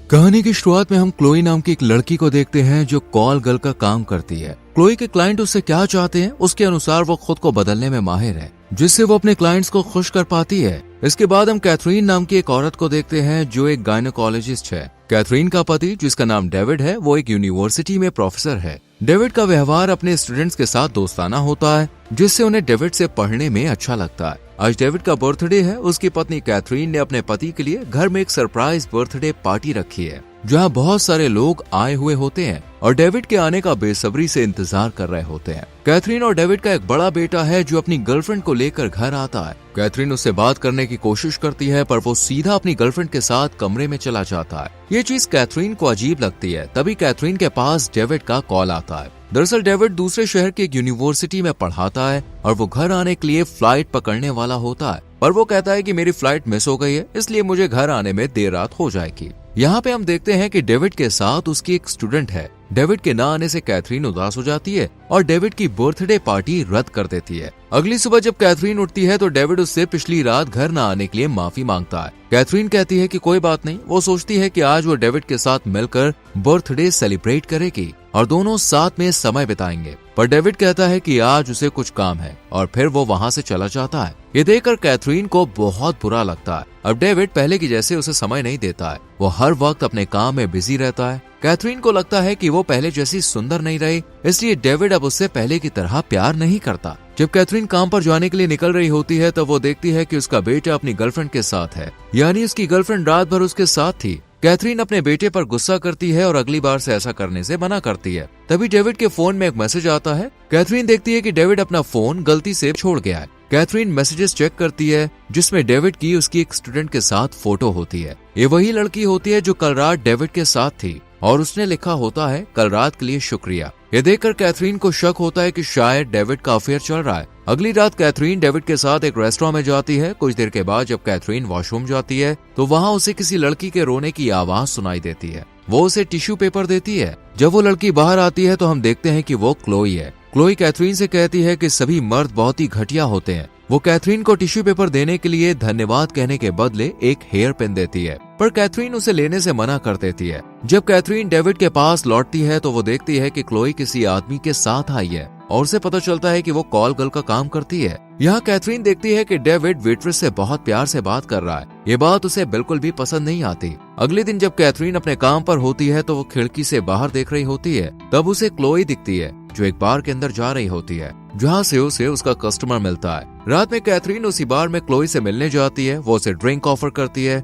कहानी की शुरुआत में हम क्लोई नाम की एक लड़की को देखते हैं जो कॉल गर्ल का काम करती है। क्लोई के क्लाइंट उससे क्या चाहते हैं उसके अनुसार वो खुद को बदलने में माहिर है, जिससे वो अपने क्लाइंट्स को खुश कर पाती है। इसके बाद हम कैथरीन नाम की एक औरत को देखते हैं जो एक गायनोकोलॉजिस्ट है। कैथरीन का पति, जिसका नाम डेविड है, वो एक यूनिवर्सिटी में प्रोफेसर है। डेविड का व्यवहार अपने स्टूडेंट्स के साथ दोस्ताना होता है, जिससे उन्हें डेविड से पढ़ने में अच्छा लगता है। आज डेविड का बर्थडे है। उसकी पत्नी कैथरीन ने अपने पति के लिए घर में एक सरप्राइज बर्थडे पार्टी रखी है, जहां बहुत सारे लोग आए हुए होते हैं और डेविड के आने का बेसब्री से इंतजार कर रहे होते हैं। कैथरीन और डेविड का एक बड़ा बेटा है जो अपनी गर्लफ्रेंड को लेकर घर आता है। कैथरीन उससे बात करने की कोशिश करती है, पर वो सीधा अपनी गर्लफ्रेंड के साथ कमरे में चला जाता है। ये चीज कैथरीन को अजीब लगती है। तभी कैथरीन के पास डेविड का कॉल आता है। दरअसल डेविड दूसरे शहर की एक यूनिवर्सिटी में पढ़ाता है और वो घर आने के लिए फ्लाइट पकड़ने वाला होता है, पर वो कहता है कि मेरी फ्लाइट मिस हो गई है, इसलिए मुझे घर आने में देर रात हो जाएगी। यहाँ पे हम देखते हैं कि डेविड के साथ उसकी एक स्टूडेंट है। डेविड के न आने से कैथरीन उदास हो जाती है और डेविड की बर्थडे पार्टी रद्द कर देती है। अगली सुबह जब कैथरीन उठती है तो डेविड उससे पिछली रात घर न आने के लिए माफी मांगता है। कैथरीन कहती है कि कोई बात नहीं। वो सोचती है कि आज वो डेविड के साथ मिलकर बर्थडे सेलिब्रेट करेगी और दोनों साथ में समय बिताएंगे, पर डेविड कहता है कि आज उसे कुछ काम है और फिर वो वहाँ से चला जाता है। ये देखकर कैथरीन को बहुत बुरा लगता है। अब डेविड पहले की जैसे उसे समय नहीं देता है, वो हर वक्त अपने काम में बिजी रहता है। कैथरीन को लगता है कि वो पहले जैसी सुंदर नहीं रही, इसलिए डेविड अब उससे पहले की तरह प्यार नहीं करता। जब कैथरीन काम पर जाने के लिए निकल रही होती है तब वो देखती है कि उसका बेटा अपनी गर्लफ्रेंड के साथ है, यानी उसकी गर्लफ्रेंड रात भर उसके साथ थी। कैथरीन अपने बेटे पर गुस्सा करती है और अगली बार से ऐसा करने से मना करती है। तभी डेविड के फोन में एक मैसेज आता है। कैथरीन देखती है कि डेविड अपना फोन गलती से छोड़ गया है। कैथरीन मैसेजेस चेक करती है, जिसमें डेविड की उसकी एक स्टूडेंट के साथ फोटो होती है। ये वही लड़की होती है जो कल रात डेविड के साथ थी और उसने लिखा होता है कल रात के लिए शुक्रिया। ये देखकर कैथरीन को शक होता है कि शायद डेविड का अफेयर चल रहा है। अगली रात कैथरीन डेविड के साथ एक रेस्टोरेंट में जाती है। कुछ देर के बाद जब कैथरीन वॉशरूम जाती है तो वहाँ उसे किसी लड़की के रोने की आवाज सुनाई देती है। वो उसे टिश्यू पेपर देती है। जब वो लड़की बाहर आती है तो हम देखते हैं कि वो क्लोई है। क्लोई कैथरीन से कहती है कि सभी मर्द बहुत ही घटिया होते हैं। वो कैथरीन को टिश्यू पेपर देने के लिए धन्यवाद कहने के बदले एक हेयर पिन देती है, पर कैथरीन उसे लेने से मना कर देती है। जब कैथरीन डेविड के पास लौटती है तो वो देखती है कि क्लोई किसी आदमी के साथ आई है और उसे पता चलता है कि वो कॉल गर्ल का काम करती है। यहाँ कैथरीन देखती है कि डेविड वेट्रेस से बहुत प्यार से बात कर रहा है। ये बात उसे बिल्कुल भी पसंद नहीं आती। अगले दिन जब कैथरीन अपने काम पर होती है तो वो खिड़की से बाहर देख रही होती है। तब उसे क्लोई दिखती है जो एक बार के अंदर जा रही होती है, जहाँ से उसे उसका कस्टमर मिलता है। रात में कैथरीन उसी बार में क्लोई से मिलने जाती है। वो उसे ड्रिंक ऑफर करती है।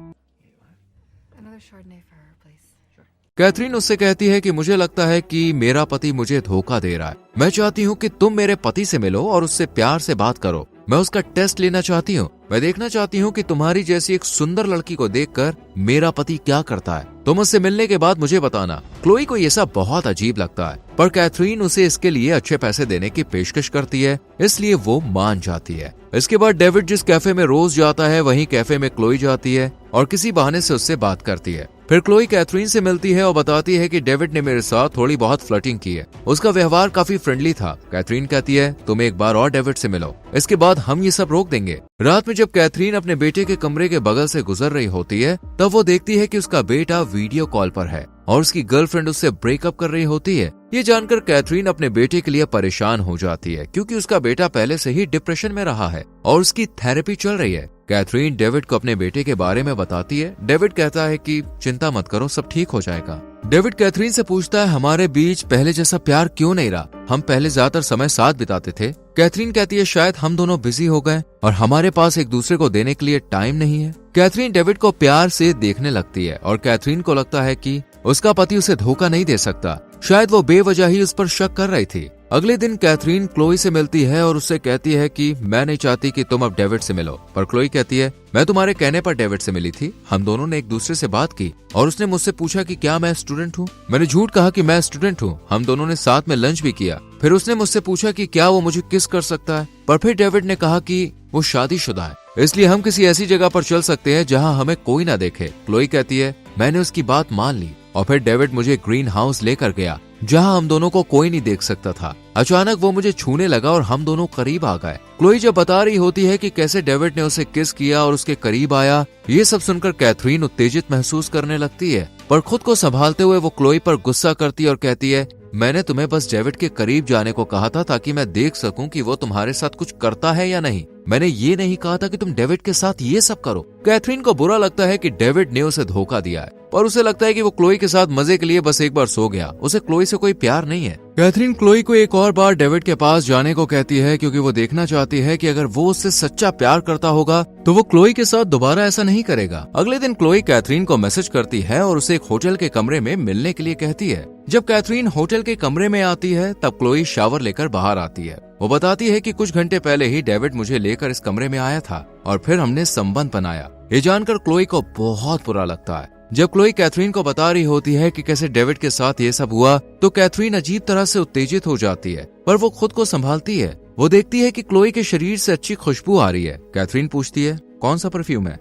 कैथरीन उससे कहती है कि मुझे लगता है कि मेरा पति मुझे धोखा दे रहा है। मैं चाहती हूँ कि तुम मेरे पति से मिलो और उससे प्यार से बात करो। मैं उसका टेस्ट लेना चाहती हूँ। मैं देखना चाहती हूँ कि तुम्हारी जैसी एक सुंदर लड़की को देखकर मेरा पति क्या करता है। तुम उससे मिलने के बाद मुझे बताना। क्लोई को ये सब बहुत अजीब लगता है, पर कैथरीन उसे इसके लिए अच्छे पैसे देने की पेशकश करती है, इसलिए वो मान जाती है। इसके बाद डेविड जिस कैफे में रोज जाता है वहीं कैफे में क्लोई जाती है और किसी बहाने से उससे बात करती है। फिर क्लोई कैथरीन से मिलती है और बताती है कि डेविड ने मेरे साथ थोड़ी बहुत फ्लर्टिंग की है। उसका व्यवहार काफी फ्रेंडली था। कैथरीन कहती है तुम एक बार और डेविड से मिलो, इसके बाद हम ये सब रोक देंगे। रात में जब कैथरीन अपने बेटे के कमरे के बगल से गुजर रही होती है तब वो देखती है कि उसका बेटा वीडियो कॉल पर है और उसकी गर्लफ्रेंड उससे ब्रेकअप कर रही होती है। ये जानकर कैथरीन अपने बेटे के लिए परेशान हो जाती है, क्योंकि उसका बेटा पहले से ही डिप्रेशन में रहा है और उसकी थेरेपी चल रही है। कैथरीन डेविड को अपने बेटे के बारे में बताती है। डेविड कहता है कि चिंता मत करो, सब ठीक हो जाएगा। डेविड कैथरीन से पूछता है हमारे बीच पहले जैसा प्यार क्यों नहीं रहा, हम पहले ज्यादातर समय साथ बिताते थे। कैथरीन कहती है शायद हम दोनों बिजी हो गए और हमारे पास एक दूसरे को देने के लिए टाइम नहीं है। कैथरीन डेविड को प्यार से देखने लगती है और कैथरीन को लगता है कि उसका पति उसे धोखा नहीं दे सकता। शायद वो बेवजह ही उस पर शक कर रही थी। अगले दिन कैथरीन क्लोई से मिलती है और उससे कहती है कि मैं नहीं चाहती कि तुम अब डेविड से मिलो, पर क्लोई कहती है मैं तुम्हारे कहने पर डेविड से मिली थी। हम दोनों ने एक दूसरे से बात की और उसने मुझसे पूछा कि क्या मैं स्टूडेंट हूँ। मैंने झूठ कहा कि मैं स्टूडेंट हूँ। हम दोनों ने साथ में लंच भी किया। फिर उसने मुझसे पूछा कि क्या वो मुझे किस कर सकता है, पर फिर डेविड ने कहा कि वो शादीशुदा है, इसलिए हम किसी ऐसी जगह पर चल सकते हैं जहाँ हमें कोई ना देखे। क्लोई कहती है मैंने उसकी बात मान ली और फिर डेविड मुझे ग्रीन हाउस लेकर गया जहाँ हम दोनों को कोई नहीं देख सकता था। अचानक वो मुझे छूने लगा और हम दोनों करीब आ गए। क्लोई जब बता रही होती है कि कैसे डेविड ने उसे किस किया और उसके करीब आया, ये सब सुनकर कैथरीन उत्तेजित महसूस करने लगती है, पर खुद को संभालते हुए वो क्लोई पर गुस्सा करती है और कहती है, मैंने तुम्हें बस डेविड के करीब जाने को कहा था ताकि मैं देख सकूं कि वो तुम्हारे साथ कुछ करता है या नहीं। मैंने ये नहीं कहा था कि तुम डेविड के साथ ये सब करो। कैथरीन को बुरा लगता है कि डेविड ने उसे धोखा दिया है, पर उसे लगता है कि वो क्लोई के साथ मजे के लिए बस एक बार सो गया, उसे क्लोई से कोई प्यार नहीं है। कैथरीन क्लोई को एक और बार डेविड के पास जाने को कहती है क्योंकि वो देखना चाहती है कि अगर वो उससे सच्चा प्यार करता होगा तो वो क्लोई के साथ दोबारा ऐसा नहीं करेगा। अगले दिन क्लोई कैथरीन को मैसेज करती है और उसे एक होटल के कमरे में मिलने के लिए कहती है। जब कैथरीन होटल के कमरे में आती है तब क्लोई शावर लेकर बाहर आती है। वो बताती है कि कुछ घंटे पहले ही डेविड मुझे लेकर इस कमरे में आया था और फिर हमने संबंध बनाया। ये जानकर क्लोई को बहुत बुरा लगता है। जब क्लोई कैथरीन को बता रही होती है कि कैसे डेविड के साथ ये सब हुआ तो कैथरीन अजीब तरह से उत्तेजित हो जाती है, पर वो खुद को संभालती है। वो देखती है कि क्लोई के शरीर से अच्छी खुशबू आ रही है। कैथरीन पूछती है, कौन सा परफ्यूम है?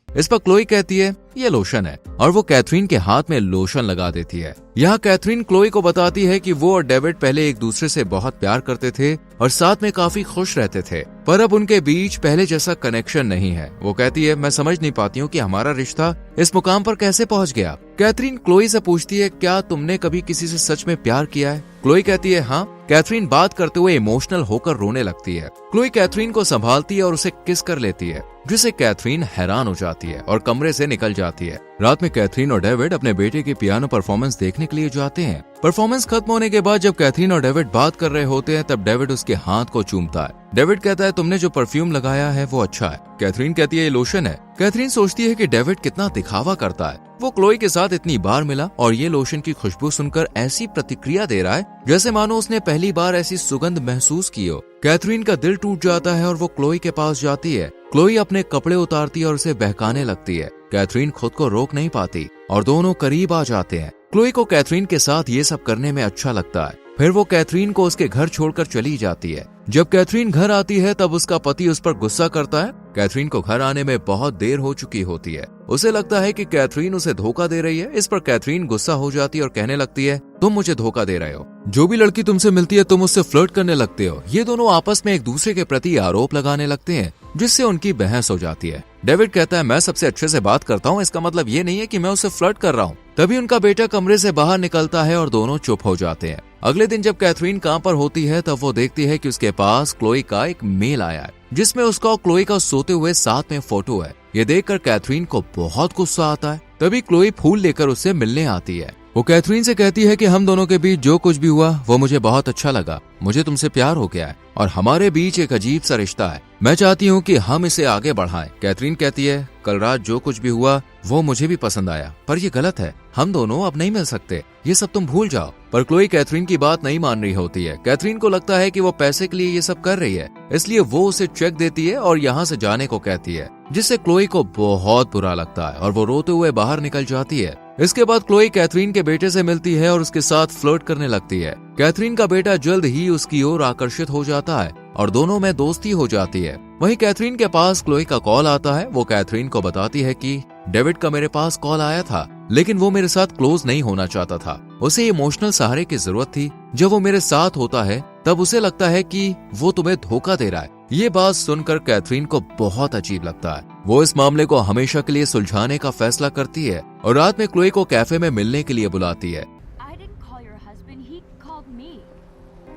इस पर क्लोई कहती है, ये लोशन है, और वो कैथरीन के हाथ में लोशन लगा देती है। यहाँ कैथरीन क्लोई को बताती है कि वो और डेविड पहले एक दूसरे से बहुत प्यार करते थे और साथ में काफी खुश रहते थे, पर अब उनके बीच पहले जैसा कनेक्शन नहीं है। वो कहती है, मैं समझ नहीं पाती हूँ कि हमारा रिश्ता इस मुकाम पर कैसे पहुँच गया। कैथरीन क्लोई से पूछती है, क्या तुमने कभी किसी से सच में प्यार किया है? क्लोई कहती है, हाँ। कैथरीन बात करते हुए इमोशनल होकर रोने लगती है। क्लोई कैथरीन को संभालती है और उसे किस कर लेती है, जिसे कैथरीन हैरान हो जाती है और कमरे से निकल जाती है। रात में कैथरीन और डेविड अपने बेटे की पियानो परफॉर्मेंस देखने के लिए जाते हैं। परफॉर्मेंस खत्म होने के बाद जब कैथरीन और डेविड बात कर रहे होते हैं तब डेविड उसके हाथ को चूमता है। डेविड कहता है, तुमने जो परफ्यूम लगाया है वो अच्छा है। कैथरीन कहती है, ये लोशन है। कैथरीन सोचती है कि डेविड कितना दिखावा करता है। वो क्लोई के साथ इतनी बार मिला और ये लोशन की खुशबू सुनकर ऐसी प्रतिक्रिया दे रहा है जैसे मानो उसने पहली बार ऐसी सुगंध महसूस की हो। कैथरीन का दिल टूट जाता है और वो क्लोई के पास जाती है। क्लोई अपने कपड़े उतारती है और उसे बहकाने लगती है। कैथरीन खुद को रोक नहीं पाती और दोनों करीब आ जाते हैं। क्लोई को कैथरीन के साथ ये सब करने में अच्छा लगता है। फिर वो कैथरीन को उसके घर छोड़कर चली जाती है। जब कैथरीन घर आती है तब उसका पति उस पर गुस्सा करता है। कैथरीन को घर आने में बहुत देर हो चुकी होती है। उसे लगता है कि कैथरीन उसे धोखा दे रही है। इस पर कैथरीन गुस्सा हो जाती है और कहने लगती है, तुम मुझे धोखा दे रहे हो। जो भी लड़की तुमसे मिलती है तुम उससे फ्लर्ट करने लगते हो। ये दोनों आपस में एक दूसरे के प्रति आरोप लगाने लगते हैं, जिससे उनकी बहस हो जाती है। डेविड कहता है, मैं सबसे अच्छे से बात करता हूँ, इसका मतलब ये नहीं है कि मैं उससे फ्लर्ट कर रहा हूँ। तभी उनका बेटा कमरे से बाहर निकलता है और दोनों चुप हो जाते हैं। अगले दिन जब कैथरीन काम पर होती है तब वो देखती है कि उसके पास क्लोई का एक मेल आया है, जिसमें उसका और क्लोई का सोते हुए साथ में फोटो है। ये देखकर कैथरीन को बहुत गुस्सा आता है। तभी क्लोई फूल लेकर उससे मिलने आती है। वो कैथरीन से कहती है कि हम दोनों के बीच जो कुछ भी हुआ वो मुझे बहुत अच्छा लगा। मुझे तुमसे प्यार हो गया है और हमारे बीच एक अजीब सा रिश्ता है। मैं चाहती हूँ कि हम इसे आगे बढ़ाएं। कैथरीन कहती है, कल रात जो कुछ भी हुआ वो मुझे भी पसंद आया, पर ये गलत है। हम दोनों अब नहीं मिल सकते, ये सब तुम भूल जाओ। पर क्लोई कैथरीन की बात नहीं मान रही होती है। कैथरीन को लगता है कि वो पैसे के लिए ये सब कर रही है, इसलिए वो उसे चेक देती है और यहाँ से जाने को कहती है, जिससे क्लोई को बहुत बुरा लगता है और वो रोते हुए बाहर निकल जाती है। इसके बाद क्लोई कैथरीन के बेटे से मिलती है और उसके साथ फ्लर्ट करने लगती है। कैथरीन का बेटा जल्द ही उसकी ओर आकर्षित हो जाता है और दोनों में दोस्ती हो जाती है। वहीं कैथरीन के पास क्लोई का कॉल आता है। वो कैथरीन को बताती है कि डेविड का मेरे पास कॉल आया था, लेकिन वो मेरे साथ क्लोज नहीं होना चाहता था। उसे इमोशनल सहारे की जरूरत थी। जब वो मेरे साथ होता है तब उसे लगता है कि वो तुम्हें धोखा दे रहा है। ये बात सुनकर कैथरीन को बहुत अजीब लगता है। वो इस मामले को हमेशा के लिए सुलझाने का फैसला करती है और रात में क्लोई को कैफे में मिलने के लिए बुलाती है।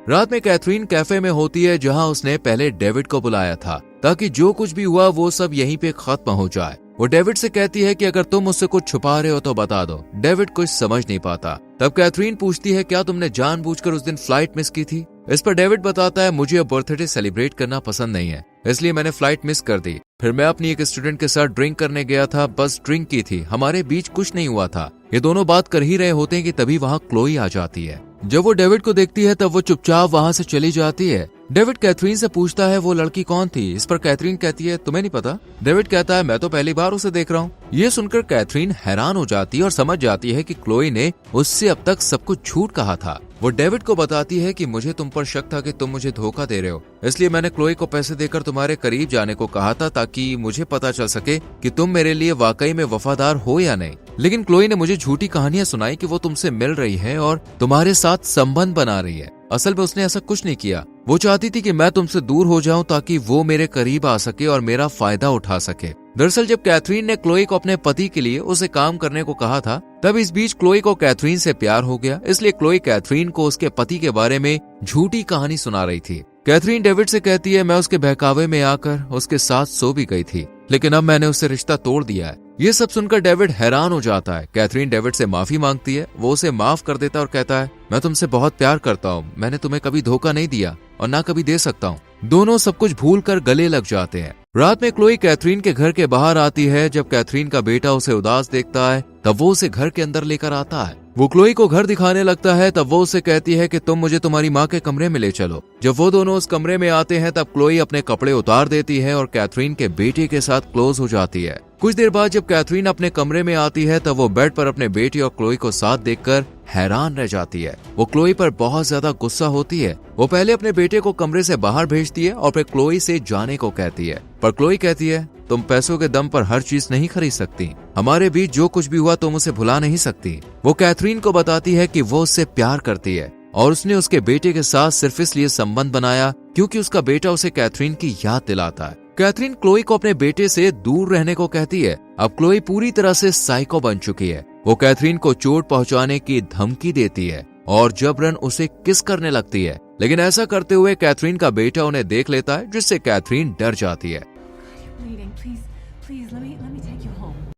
रात में कैथरीन कैफे में होती है जहां उसने पहले डेविड को बुलाया था, ताकि जो कुछ भी हुआ वो सब यहीं पे खत्म हो जाए। वो डेविड से कहती है कि अगर तुम मुझसे कुछ छुपा रहे हो तो बता दो। डेविड कुछ समझ नहीं पाता। तब कैथरीन पूछती है, क्या तुमने जानबूझकर उस दिन फ्लाइट मिस की थी? इस पर डेविड बताता है, मुझे अब बर्थडे सेलिब्रेट करना पसंद नहीं है, इसलिए मैंने फ्लाइट मिस कर दी। फिर मैं अपनी एक स्टूडेंट के साथ ड्रिंक करने गया था, बस ड्रिंक की थी, हमारे बीच कुछ नहीं हुआ था। ये दोनों बात कर ही रहे होते हैं कि तभी वहाँ क्लोई आ जाती है। जब वो डेविड को देखती है तब वो चुपचाप वहाँ से चली जाती है। डेविड कैथरीन से पूछता है, वो लड़की कौन थी? इस पर कैथरीन कहती है, तुम्हें नहीं पता? डेविड कहता है, मैं तो पहली बार उसे देख रहा हूँ। ये सुनकर कैथरीन हैरान हो जाती है और समझ जाती है कि क्लोई ने उससे अब तक सब कुछ झूठ कहा था। वो डेविड को बताती है कि मुझे तुम पर शक था कि तुम मुझे धोखा दे रहे हो, इसलिए मैंने क्लोई को पैसे देकर तुम्हारे करीब जाने को कहा था, ताकि मुझे पता चल सके कि तुम मेरे लिए वाकई में वफादार हो या नहीं। लेकिन क्लोई ने मुझे झूठी कहानियां सुनाई कि वो तुमसे मिल रही है और तुम्हारे साथ संबंध बना रही है। असल में उसने ऐसा कुछ नहीं किया। वो चाहती थी कि मैं तुमसे दूर हो जाऊं ताकि वो मेरे करीब आ सके और मेरा फायदा उठा सके। दरअसल जब कैथरीन ने क्लोई को अपने पति के लिए उसे काम करने को कहा था, तब इस बीच क्लोई को कैथरीन से प्यार हो गया। इसलिए क्लोई कैथरीन को उसके पति के बारे में झूठी कहानी सुना रही थी। कैथरीन डेविड से कहती है, मैं उसके बहकावे में आकर उसके साथ सो भी गई थी, लेकिन अब मैंने उससे रिश्ता तोड़ दिया है। ये सब सुनकर डेविड हैरान हो जाता है। कैथरीन डेविड से माफी मांगती है, वो उसे माफ कर देता है और कहता है, मैं तुमसे बहुत प्यार करता हूँ, मैंने तुम्हें कभी धोखा नहीं दिया और ना कभी दे सकता हूँ। दोनों सब कुछ भूल कर गले लग जाते हैं। रात में क्लोई कैथरीन के घर के बाहर आती है। जब कैथरीन का बेटा उसे उदास देखता है, तब वो उसे घर के अंदर लेकर आता है। वो क्लोई को घर दिखाने लगता है, तब वो उसे कहती है कि तुम मुझे तुम्हारी माँ के कमरे में ले चलो। जब वो दोनों उस कमरे में आते हैं, तब क्लोई अपने कपड़े उतार देती है और कैथरीन के बेटे के साथ क्लोज हो जाती है। कुछ देर बाद जब कैथरीन अपने कमरे में आती है, तब वो बेड पर अपने बेटे और क्लोई को साथ देखकर हैरान रह जाती है। वो क्लोई पर बहुत ज्यादा गुस्सा होती है। वो पहले अपने बेटे को कमरे से बाहर भेजती है और फिर क्लोई से जाने को कहती है, पर क्लोई कहती है, तुम पैसों के दम पर हर चीज नहीं खरीद सकती। हमारे बीच जो कुछ भी हुआ तुम उसे भुला नहीं सकती। वो कैथरीन को बताती है कि वो उससे प्यार करती है और उसने उसके बेटे के साथ सिर्फ इसलिए संबंध बनाया क्योंकि उसका बेटा उसे कैथरीन की याद दिलाता है। कैथरीन क्लोई को अपने बेटे से दूर रहने को कहती है। अब क्लोई पूरी तरह से साइको बन चुकी है। वो कैथरीन को चोट पहुंचाने की धमकी देती है और जबरन उसे किस करने लगती है, लेकिन ऐसा करते हुए कैथरीन का बेटा उन्हें देख लेता है, जिससे कैथरीन डर जाती है।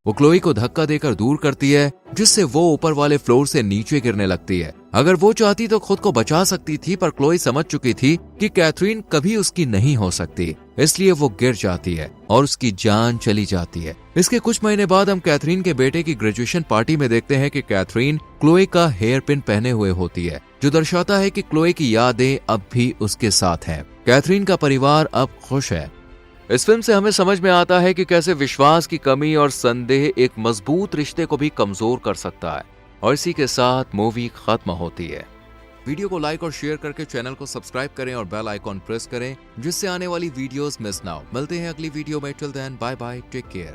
वो क्लोई को धक्का देकर दूर करती है, जिससे वो ऊपर वाले फ्लोर से नीचे गिरने लगती है। अगर वो चाहती तो खुद को बचा सकती थी, पर क्लोई समझ चुकी थी कि कैथरीन कभी उसकी नहीं हो सकती, इसलिए वो गिर जाती है और उसकी जान चली जाती है। इसके कुछ महीने बाद हम कैथरीन के बेटे की ग्रेजुएशन पार्टी में देखते हैं कि कैथरीन क्लोई का हेयर पिन पहने हुए होती है, जो दर्शाता है कि क्लोई की यादें अब भी उसके साथ हैं। कैथरीन का परिवार अब खुश है। इस फिल्म से हमें समझ में आता है कि कैसे विश्वास की कमी और संदेह एक मजबूत रिश्ते को भी कमजोर कर सकता है। और इसी के साथ मूवी खत्म होती है। वीडियो को लाइक और शेयर करके चैनल को सब्सक्राइब करें और बेल आइकॉन प्रेस करें, जिससे आने वाली वीडियोस मिस ना हो। मिलते हैं अगली वीडियो में। Till then bye bye, take care.